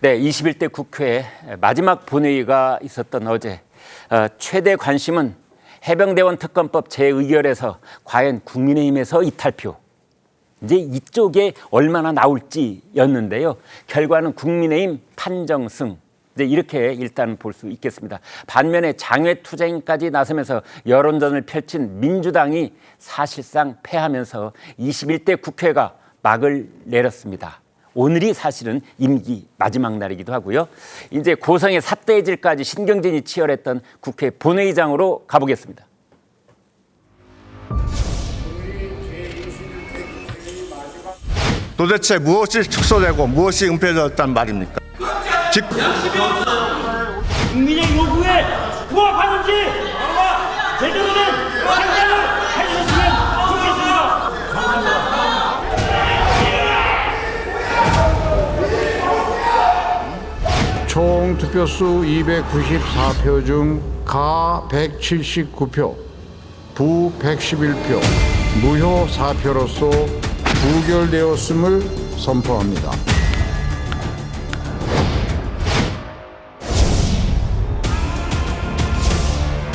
네, 21대 국회 마지막 본회의가 있었던 어제 최대 관심은 해병대원 특검법 재의결에서 과연 국민의힘에서 이탈표 이제 이쪽에 얼마나 나올지였는데요. 결과는 국민의힘 판정승. 이제 이렇게 일단 볼 수 있겠습니다. 반면에 장외투쟁까지 나서면서 여론전을 펼친 민주당이 사실상 패하면서 21대 국회가 막을 내렸습니다. 오늘이 사실은 임기 마지막 날이기도 하고요. 이제 고성의 삿대질까지 신경전이 치열했던 국회 본회의장으로 가보겠습니다. 도대체 무엇이 축소되고 무엇이 은폐되었단 말입니까? 즉 국민의 요구에 부합하는지 제대로 된 판단을 해주셨으면 좋겠습니다. 총 득표수 294표 중 가 179표, 부 111표, 무효 4표로서 부결되었음을 선포합니다.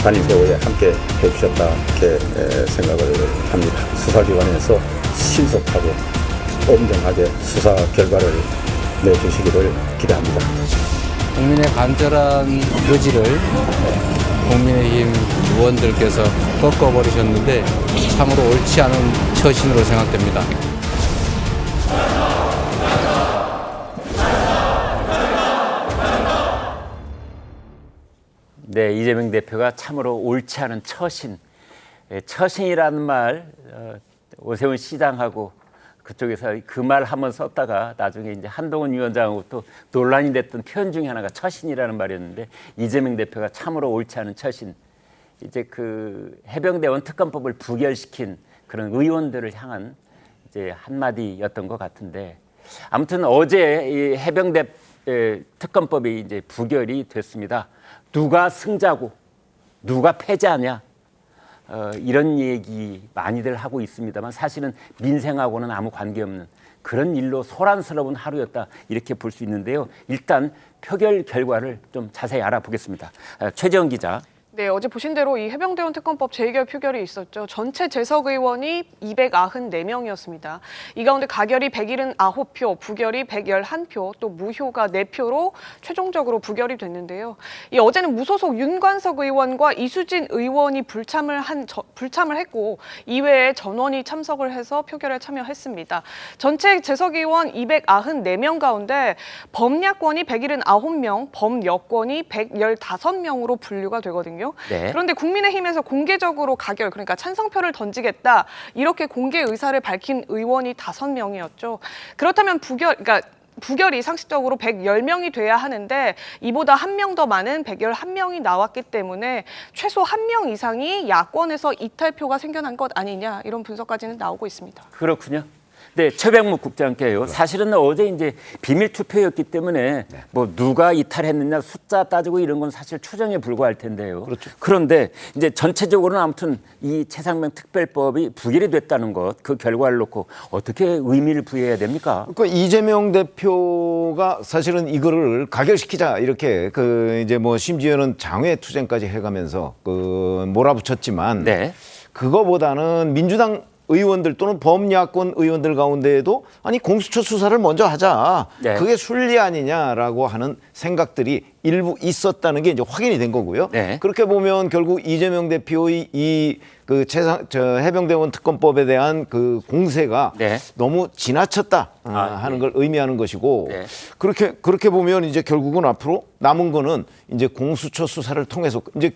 단임 세월에 함께 해주셨다 이렇게 생각을 합니다. 수사기관에서 신속하고 엄정하게 수사 결과를 내주시기를 기대합니다. 국민의 간절한 의지를 국민의힘 의원들께서 꺾어버리셨는데 참으로 옳지 않은 처신으로 생각됩니다. 네, 이재명 대표가 참으로 옳지 않은 처신. 처신이라는 말 오세훈 시장하고 그쪽에서 그 말 한번 썼다가 나중에 이제 한동훈 위원장하고 또 논란이 됐던 표현 중에 하나가 처신이라는 말이었는데 이재명 대표가 참으로 옳지 않은 처신. 이제 그 해병대원 특검법을 부결시킨 그런 의원들을 향한 이제 한마디였던 것 같은데 아무튼 어제 이 해병대 특검법이 이제 부결이 됐습니다. 누가 승자고 누가 패자냐 이런 얘기 많이들 하고 있습니다만 사실은 민생하고는 아무 관계없는 그런 일로 소란스러운 하루였다 이렇게 볼 수 있는데요. 일단 표결 결과를 좀 자세히 알아보겠습니다. 최재원 기자. 네, 어제 보신 대로 이 해병대원 특검법 재의결 표결이 있었죠. 전체 재석 의원이 294명이었습니다. 이 가운데 가결이 179표, 부결이 111표, 또 무효가 4표로 최종적으로 부결이 됐는데요. 이 어제는 무소속 윤관석 의원과 이수진 의원이 불참을 했고 이외에 전원이 참석을 해서 표결에 참여했습니다. 전체 재석 의원 294명 가운데 범야권이 179명, 범여권이 115명으로 분류가 되거든요. 네. 그런데 국민의힘에서 공개적으로 가결, 그러니까 찬성표를 던지겠다 이렇게 공개 의사를 밝힌 의원이 5명이었죠. 그렇다면 부결이 상식적으로 110명이 돼야 하는데 이보다 한 명 더 많은 111명이 나왔기 때문에 최소 한 명 이상이 야권에서 이탈표가 생겨난 것 아니냐 이런 분석까지는 나오고 있습니다. 그렇군요. 네, 최병묵 국장께요. 사실은 어제 이제 비밀 투표였기 때문에 뭐 누가 이탈했느냐 숫자 따지고 이런 건 사실 추정에 불과할 텐데요. 그렇죠. 그런데 이제 전체적으로는 아무튼 이 최상명 특별법이 부결이 됐다는 것, 그 결과를 놓고 어떻게 의미를 부여해야 됩니까? 그러니까 이재명 대표가 사실은 이거를 가결시키자 이렇게 그 이제 뭐 심지어는 장외 투쟁까지 해가면서 그 몰아붙였지만 네. 그거보다는 민주당 의원들 또는 범야권 의원들 가운데에도 아니 공수처 수사를 먼저 하자. 네. 그게 순리 아니냐라고 하는 생각들이 일부 있었다는 게 이제 확인이 된 거고요. 네. 그렇게 보면 결국 이재명 대표의 이 그 해병대원 특검법에 대한 그 공세가 네. 너무 지나쳤다 하는 걸 의미하는 것이고 네. 그렇게 보면 이제 결국은 앞으로 남은 거는 이제 공수처 수사를 통해서 이제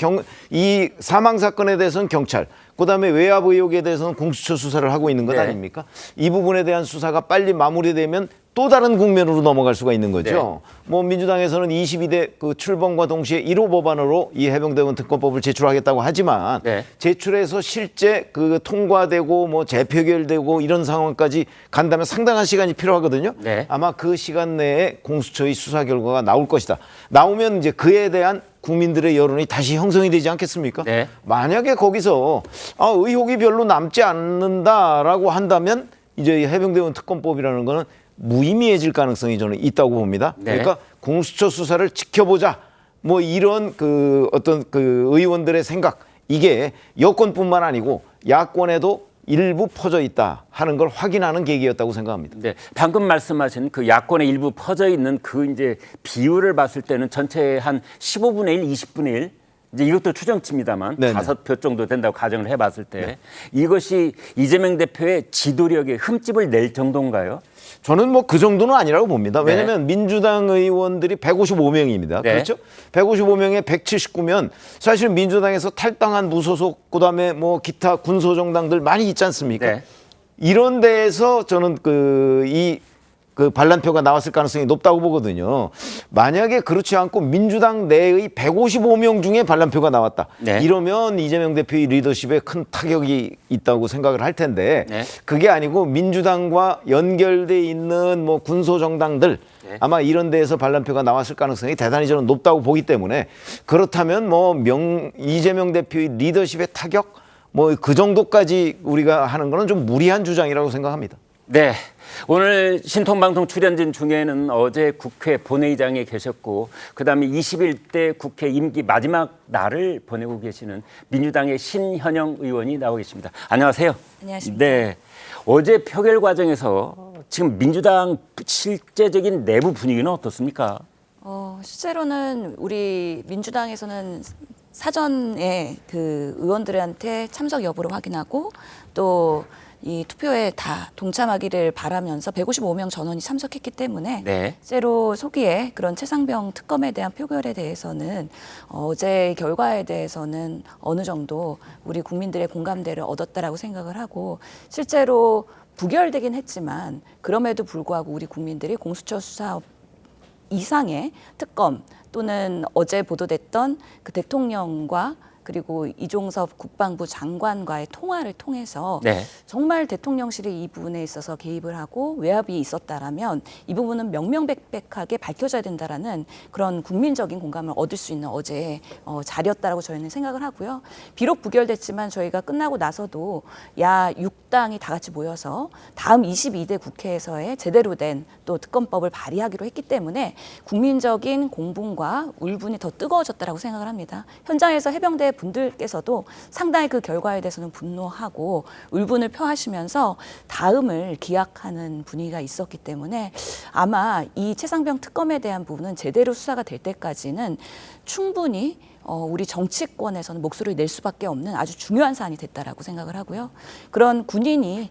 이 사망 사건에 대해서는 경찰, 그다음에 외압 의혹에 대해서는 공수처 수사를 하고 있는 것 네. 아닙니까? 이 부분에 대한 수사가 빨리 마무리되면 또 다른 국면으로 넘어갈 수가 있는 거죠. 네. 뭐 민주당에서는 22대 그 출범과 동시에 1호 법안으로 이 해병대원 특검법을 제출하겠다고 하지만 네. 제출해서 실제 그 통과되고 뭐 재표결되고 이런 상황까지 간다면 상당한 시간이 필요하거든요. 네. 아마 그 시간 내에 공수처의 수사 결과가 나올 것이다. 나오면 이제 그에 대한 국민들의 여론이 다시 형성이 되지 않겠습니까? 네. 만약에 거기서 의혹이 별로 남지 않는다라고 한다면 이제 해병대원 특검법이라는 거는 무의미해질 가능성이 저는 있다고 봅니다. 네. 그러니까 공수처 수사를 지켜보자. 뭐 이런 그 어떤 그 의원들의 생각, 이게 여권뿐만 아니고 야권에도 일부 퍼져 있다 하는 걸 확인하는 계기였다고 생각합니다. 네, 방금 말씀하신 그 야권의 일부 퍼져 있는 그 이제 비율을 봤을 때는 전체의 한 15분의 1, 20분의 1 이제 이것도 추정치입니다만 네네. 5표 정도 된다고 가정을 해봤을 때 이것이 이재명 대표의 지도력에 흠집을 낼 정도인가요? 저는 뭐 그 정도는 아니라고 봅니다. 네. 왜냐하면 민주당 의원들이 155명입니다. 네. 그렇죠? 155명에 179면 사실 민주당에서 탈당한 무소속 그다음에 뭐 기타 군소정당들 많이 있지 않습니까? 네. 이런 데에서 저는 그 반란표가 나왔을 가능성이 높다고 보거든요. 만약에 그렇지 않고 민주당 내의 155명 중에 반란표가 나왔다. 네. 이러면 이재명 대표의 리더십에 큰 타격이 있다고 생각을 할 텐데 네. 그게 아니고 민주당과 연결돼 있는 뭐 군소정당들 네. 아마 이런 데에서 반란표가 나왔을 가능성이 대단히 저는 높다고 보기 때문에 그렇다면 뭐 이재명 대표의 리더십의 타격 뭐 그 정도까지 우리가 하는 거는 좀 무리한 주장이라고 생각합니다. 네. 오늘 신통방송 출연진 중에는 어제 국회 본회의장에 계셨고 그다음에 21대 국회 임기 마지막 날을 보내고 계시는 민주당의 신현영 의원이 나오고 계십니다. 안녕하세요. 안녕하십니까. 네. 어제 표결 과정에서 지금 민주당 실제적인 내부 분위기는 어떻습니까? 실제로는 우리 민주당에서는 사전에 그 의원들한테 참석 여부를 확인하고 또 이 투표에 다 동참하기를 바라면서 155명 전원이 참석했기 때문에 네. 실제로 소기에 그런 최상병 특검에 대한 표결에 대해서는 어제의 결과에 대해서는 어느 정도 우리 국민들의 공감대를 얻었다라고 생각을 하고 실제로 부결되긴 했지만 그럼에도 불구하고 우리 국민들이 공수처 수사 이상의 특검 또는 어제 보도됐던 그 대통령과 그리고 이종섭 국방부 장관과의 통화를 통해서 네. 정말 대통령실이 이 부분에 있어서 개입을 하고 외압이 있었다라면 이 부분은 명명백백하게 밝혀져야 된다라는 그런 국민적인 공감을 얻을 수 있는 어제의 자리였다라고 저희는 생각을 하고요. 비록 부결됐지만 저희가 끝나고 나서도 야 6당이 다 같이 모여서 다음 22대 국회에서의 제대로 된 또 특검법을 발의하기로 했기 때문에 국민적인 공분과 울분이 더 뜨거워졌다라고 생각을 합니다. 현장에서 해병대 분들께서도 상당히 그 결과에 대해서는 분노하고 울분을 표하시면서 다음을 기약하는 분위기가 있었기 때문에 아마 이 최상병 특검에 대한 부분은 제대로 수사가 될 때까지는 충분히 우리 정치권에서는 목소리를 낼 수밖에 없는 아주 중요한 사안이 됐다라고 생각을 하고요. 그런 군인이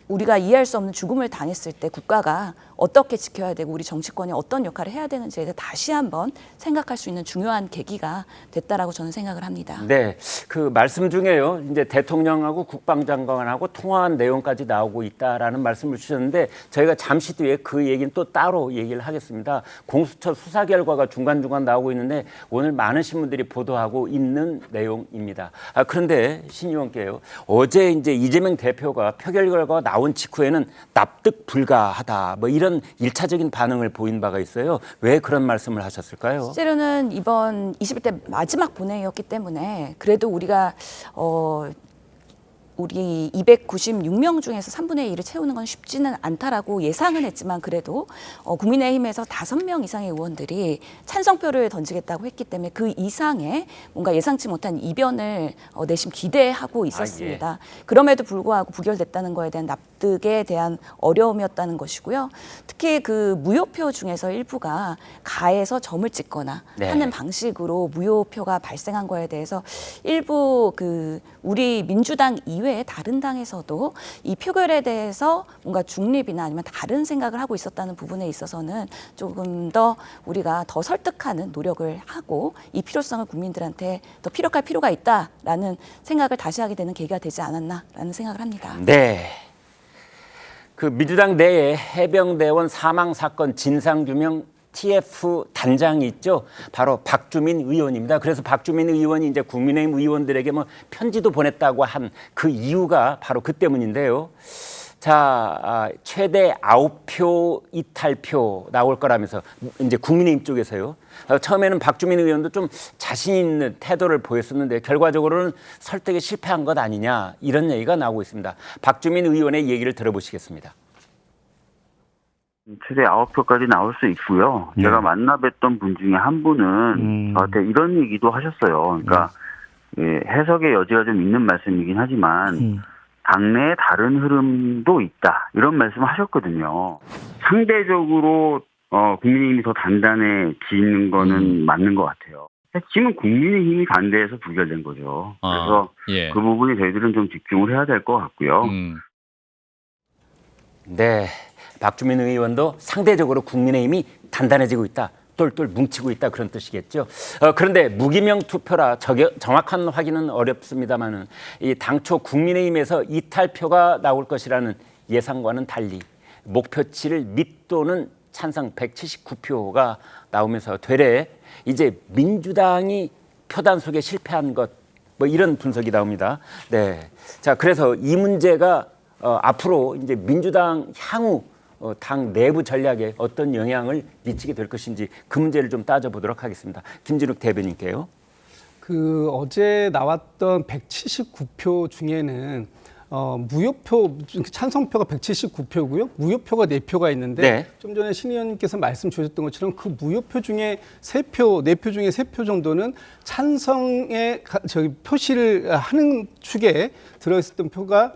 우리가 이해할 수 없는 죽음을 당했을 때 국가가 어떻게 지켜야 되고 우리 정치권이 어떤 역할을 해야 되는지에 대해 다시 한번 생각할 수 있는 중요한 계기가 됐다라고 저는 생각을 합니다. 네, 그 말씀 중에요. 이제 대통령하고 국방장관하고 통화한 내용까지 나오고 있다라는 말씀을 주셨는데 저희가 잠시 뒤에 그 얘기는 또 따로 얘기를 하겠습니다. 공수처 수사 결과가 중간중간 나오고 있는데 오늘 많은 신문들이 보도하고 있는 내용입니다. 그런데 신 의원께요. 어제 이제 이재명 대표가 표결 결과가 나온 직후에는 납득 불가하다. 뭐 이런 일차적인 반응을 보인 바가 있어요. 왜 그런 말씀을 하셨을까요? 실제로는 이번 21대 마지막 본회의였기 때문에 그래도 우리가 우리 296명 중에서 3분의 1을 채우는 건 쉽지는 않다라고 예상은 했지만 그래도 국민의힘에서 5명 이상의 의원들이 찬성표를 던지겠다고 했기 때문에 그 이상의 뭔가 예상치 못한 이변을 내심 기대하고 있었습니다. 그럼에도 불구하고 부결됐다는 거에 대한 납득에 대한 어려움이었다는 것이고요. 특히 그 무효표 중에서 일부가 가에서 점을 찍거나 네. 하는 방식으로 무효표가 발생한 거에 대해서 일부 그 우리 민주당 이외에 다른 당에서도 이 표결에 대해서 뭔가 중립이나 아니면 다른 생각을 하고 있었다는 부분에 있어서는 조금 더 우리가 더 설득하는 노력을 하고 이 필요성을 국민들한테 더 피력할 필요가 있다라는 생각을 다시 하게 되는 계기가 되지 않았나라는 생각을 합니다. 네. 그 민주당 내에 해병대원 사망 사건 진상규명 TF 단장이 있죠. 바로 박주민 의원입니다. 그래서 박주민 의원이 이제 국민의힘 의원들에게 뭐 편지도 보냈다고 한 그 이유가 바로 그 때문인데요. 자, 최대 9표 이탈표 나올 거라면서 이제 국민의힘 쪽에서요. 처음에는 박주민 의원도 좀 자신 있는 태도를 보였었는데 결과적으로는 설득에 실패한 것 아니냐 이런 얘기가 나오고 있습니다. 박주민 의원의 얘기를 들어보시겠습니다. 최대 9표까지 나올 수 있고요. 제가 만나뵀던 분 중에 한 분은 저한테 이런 얘기도 하셨어요. 그러니까 해석의 여지가 좀 있는 말씀이긴 하지만 당내에 다른 흐름도 있다. 이런 말씀을 하셨거든요. 상대적으로 국민의힘이 더 단단해지는 거는 맞는 것 같아요. 지금 국민의힘이 반대해서 부결된 거죠. 그래서 그 부분에 저희들은 좀 집중을 해야 될 것 같고요. 네, 박주민 의원도 상대적으로 국민의힘이 단단해지고 있다. 똘똘 뭉치고 있다 그런 뜻이겠죠. 그런데 무기명 투표라 정확한 확인은 어렵습니다만은 이 당초 국민의힘에서 이탈표가 나올 것이라는 예상과는 달리 목표치를 밑도는 찬성 179표가 나오면서 되레 이제 민주당이 표단 속에 실패한 것 뭐 이런 분석이 나옵니다. 네, 자 그래서 이 문제가 앞으로 이제 민주당 향후 당 내부 전략에 어떤 영향을 미치게 될 것인지 그 문제를 좀 따져보도록 하겠습니다. 김진욱 대변인께요. 어제 나왔던 179표 중에는 무효표, 찬성표가 179표고요. 무효표가 4표가 있는데 네. 좀 전에 신 의원님께서 말씀 주셨던 것처럼 그 무효표 중에 3표, 4표 중에 3표 정도는 찬성의 표시를 하는 축에 들어있었던 표가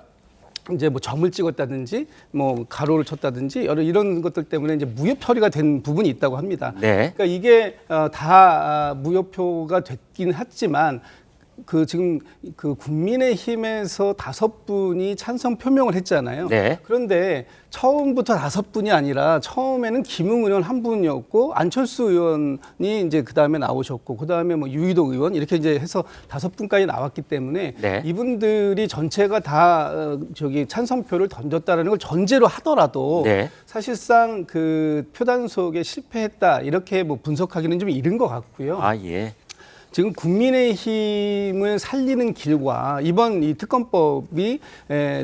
이제 뭐 점을 찍었다든지 뭐 가로를 쳤다든지 여러 이런 것들 때문에 이제 무효 처리가 된 부분이 있다고 합니다. 네. 그러니까 이게 다 무효표가 됐긴 했지만 지금 국민의힘에서 5분이 찬성 표명을 했잖아요. 네. 그런데 처음부터 5분이 아니라 처음에는 김웅 의원 한 분이었고 안철수 의원이 이제 그 다음에 나오셨고 그 다음에 뭐 유희동 의원 이렇게 이제 해서 5분까지 나왔기 때문에 네. 이분들이 전체가 다 찬성표를 던졌다라는 걸 전제로 하더라도 네. 사실상 그 표단속에 실패했다 이렇게 뭐 분석하기는 좀 이른 것 같고요. 아 예. 지금 국민의힘을 살리는 길과 이번 이 특검법이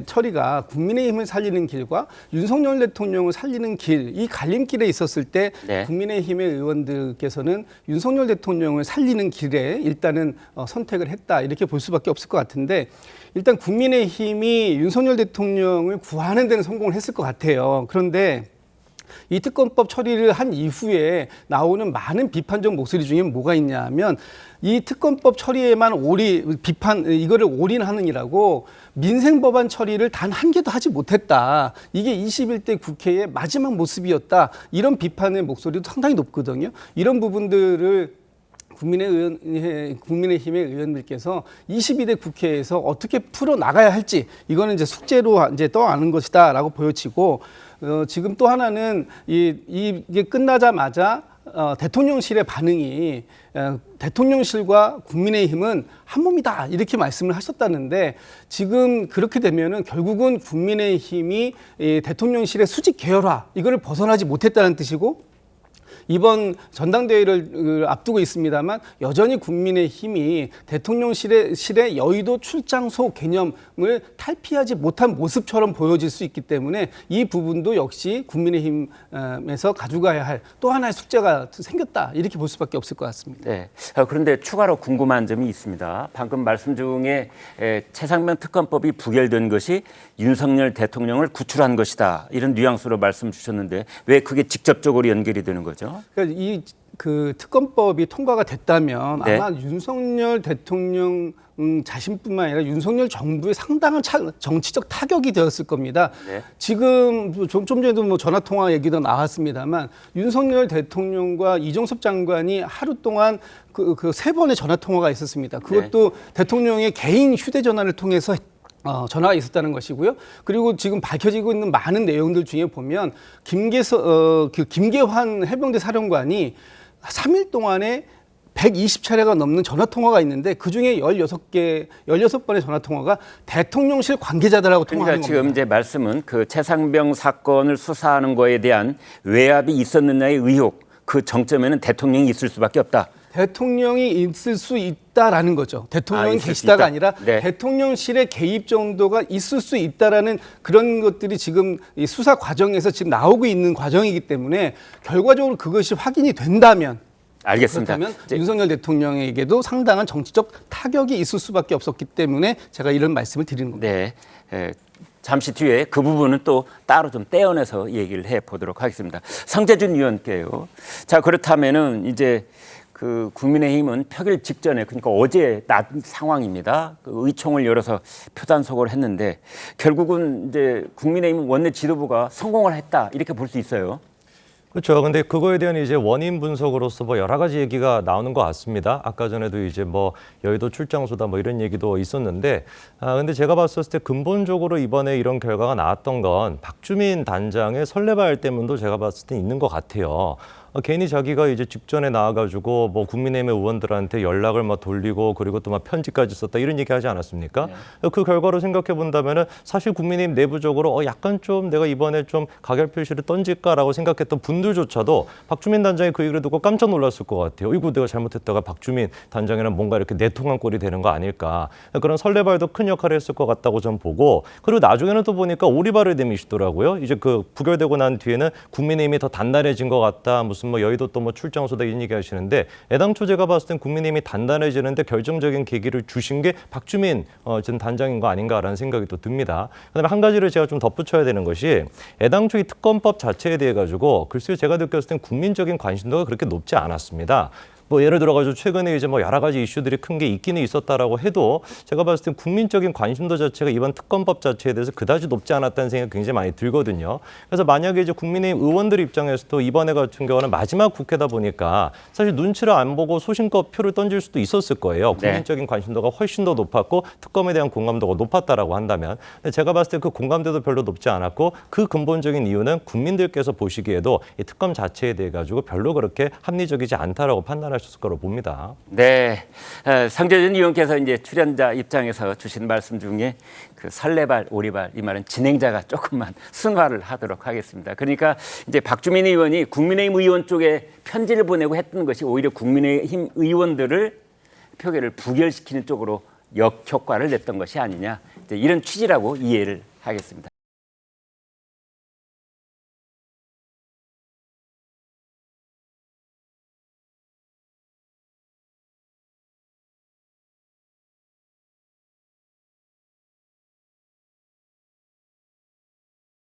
처리가 국민의힘을 살리는 길과 윤석열 대통령을 살리는 길, 이 갈림길에 있었을 때 네. 국민의힘의 의원들께서는 윤석열 대통령을 살리는 길에 일단은 선택을 했다 이렇게 볼 수밖에 없을 것 같은데 일단 국민의힘이 윤석열 대통령을 구하는 데는 성공을 했을 것 같아요. 그런데 이 특검법 처리를 한 이후에 나오는 많은 비판적 목소리 중에 뭐가 있냐면 이 특검법 처리에만 이거를 올인하느니라고 민생 법안 처리를 단 한 개도 하지 못했다. 이게 21대 국회의 마지막 모습이었다. 이런 비판의 목소리도 상당히 높거든요. 이런 부분들을 국민의힘의 의원들께서 22대 국회에서 어떻게 풀어 나가야 할지 이거는 이제 숙제로 이제 떠안은 것이다라고 보여지고 지금 또 하나는 이게 끝나자마자 대통령실의 반응이 대통령실과 국민의힘은 한 몸이다 이렇게 말씀을 하셨다는데 지금 그렇게 되면은 결국은 국민의힘이 대통령실의 수직 계열화 이거를 벗어나지 못했다는 뜻이고 이번 전당대회를 앞두고 있습니다만 여전히 국민의힘이 대통령실의 여의도 출장소 개념을 탈피하지 못한 모습처럼 보여질 수 있기 때문에 이 부분도 역시 국민의힘에서 가져가야 할 또 하나의 숙제가 생겼다 이렇게 볼 수밖에 없을 것 같습니다. 네. 그런데 추가로 궁금한 점이 있습니다. 방금 말씀 중에 최상병 특검법이 부결된 것이 윤석열 대통령을 구출한 것이다 이런 뉘앙스로 말씀 주셨는데 왜 그게 직접적으로 연결이 되는 거죠? 그러니까 그 특검법이 통과가 됐다면 네. 아마 윤석열 대통령 자신뿐만 아니라 윤석열 정부에 상당한 정치적 타격이 되었을 겁니다. 네. 지금 좀 전에도 뭐 전화 통화 얘기도 나왔습니다만 윤석열 대통령과 이종섭 장관이 하루 동안 그 3번의 전화 통화가 있었습니다. 그것도 대통령의 개인 휴대전화를 통해서 전화가 있었다는 것이고요. 그리고 지금 밝혀지고 있는 많은 내용들 중에 보면 김계환 해병대 사령관이 3일 동안에 120차례가 넘는 전화 통화가 있는데 그중에 16번의 전화 통화가 대통령실 관계자들하고 통화하는 그러니까 지금 겁니다. 이제 말씀은 그 최상병 사건을 수사하는 거에 대한 외압이 있었느냐의 의혹, 그 정점에는 대통령이 있을 수밖에 없다. 대통령이 있을 수 있다라는 거죠. 대통령이 있을 수 계시다가 있다. 아니라 네. 대통령실의 개입 정도가 있을 수 있다라는 그런 것들이 지금 이 수사 과정에서 지금 나오고 있는 과정이기 때문에 결과적으로 그것이 확인이 된다면 알겠습니다. 그렇다면 윤석열 대통령에게도 상당한 정치적 타격이 있을 수밖에 없었기 때문에 제가 이런 말씀을 드리는 겁니다. 네. 잠시 뒤에 그 부분은 또 따로 좀 떼어내서 얘기를 해 보도록 하겠습니다. 성재준 의원께요. 자, 그렇다면은 이제 그 국민의힘은 표결 직전에, 그러니까 어제 낮 상황입니다. 그 의총을 열어서 표단속을 했는데 결국은 이제 국민의힘 원내 지도부가 성공을 했다, 이렇게 볼 수 있어요. 그렇죠. 근데 그거에 대한 이제 원인 분석으로서 뭐 여러 가지 얘기가 나오는 것 같습니다. 아까 전에도 이제 뭐 여의도 출장소다 뭐 이런 얘기도 있었는데, 근데 제가 봤을 때 근본적으로 이번에 이런 결과가 나왔던 건 박주민 단장의 설레발 때문도 제가 봤을 때 있는 것 같아요. 괜히 자기가 이제 직전에 나와가지고 뭐 국민의힘 의원들한테 연락을 막 돌리고 그리고 또 막 편지까지 썼다 이런 얘기 하지 않았습니까? 네. 그 결과로 생각해 본다면은 사실 국민의힘 내부적으로 약간 좀 내가 이번에 좀 가결 표시를 던질까라고 생각했던 분들조차도 박주민 단장이 그 얘기를 듣고 깜짝 놀랐을 것 같아요. 이거 내가 잘못했다가 박주민 단장이랑 뭔가 이렇게 내통한 꼴이 되는 거 아닐까. 그런 설레발도 큰 역할을 했을 것 같다고 좀 보고, 그리고 나중에는 또 보니까 오리발을 내미시더라고요. 이제 그 부결되고 난 뒤에는 국민의힘이 더 단단해진 것 같다. 무슨 뭐 여의도 또 뭐 출장소다 이런 얘기 하시는데, 애당초 제가 봤을 땐 국민의힘이 단단해지는데 결정적인 계기를 주신 게 박주민 전 단장인 거 아닌가라는 생각이 또 듭니다. 그다음에 한 가지를 제가 좀 덧붙여야 되는 것이, 애당초 이 특검법 자체에 대해 가지고 글쎄요, 제가 느꼈을 땐 국민적인 관심도가 그렇게 높지 않았습니다. 뭐 예를 들어가지고 최근에 이제 뭐 여러 가지 이슈들이 큰 게 있기는 있었다라고 해도 제가 봤을 땐 국민적인 관심도 자체가 이번 특검법 자체에 대해서 그다지 높지 않았다는 생각이 굉장히 많이 들거든요. 그래서 만약에 이제 국민의힘 의원들 입장에서도 이번에 같은 경우는 마지막 국회다 보니까 사실 눈치를 안 보고 소신껏 표를 던질 수도 있었을 거예요. 국민적인 관심도가 훨씬 더 높았고 특검에 대한 공감도가 높았다라고 한다면, 근데 제가 봤을 때 그 공감대도 별로 높지 않았고, 그 근본적인 이유는 국민들께서 보시기에도 이 특검 자체에 대해 가지고 별로 그렇게 합리적이지 않다라고 판단할 수 있을 거로 봅니다. 네, 성재준 의원께서 이제 출연자 입장에서 주신 말씀 중에 그 설레발, 오리발, 이 말은 진행자가 조금만 승화를 하도록 하겠습니다. 그러니까 이제 박주민 의원이 국민의힘 의원 쪽에 편지를 보내고 했던 것이 오히려 국민의힘 의원들을 표결을 부결시키는 쪽으로 역효과를 냈던 것이 아니냐, 이제 이런 취지라고 이해를 하겠습니다.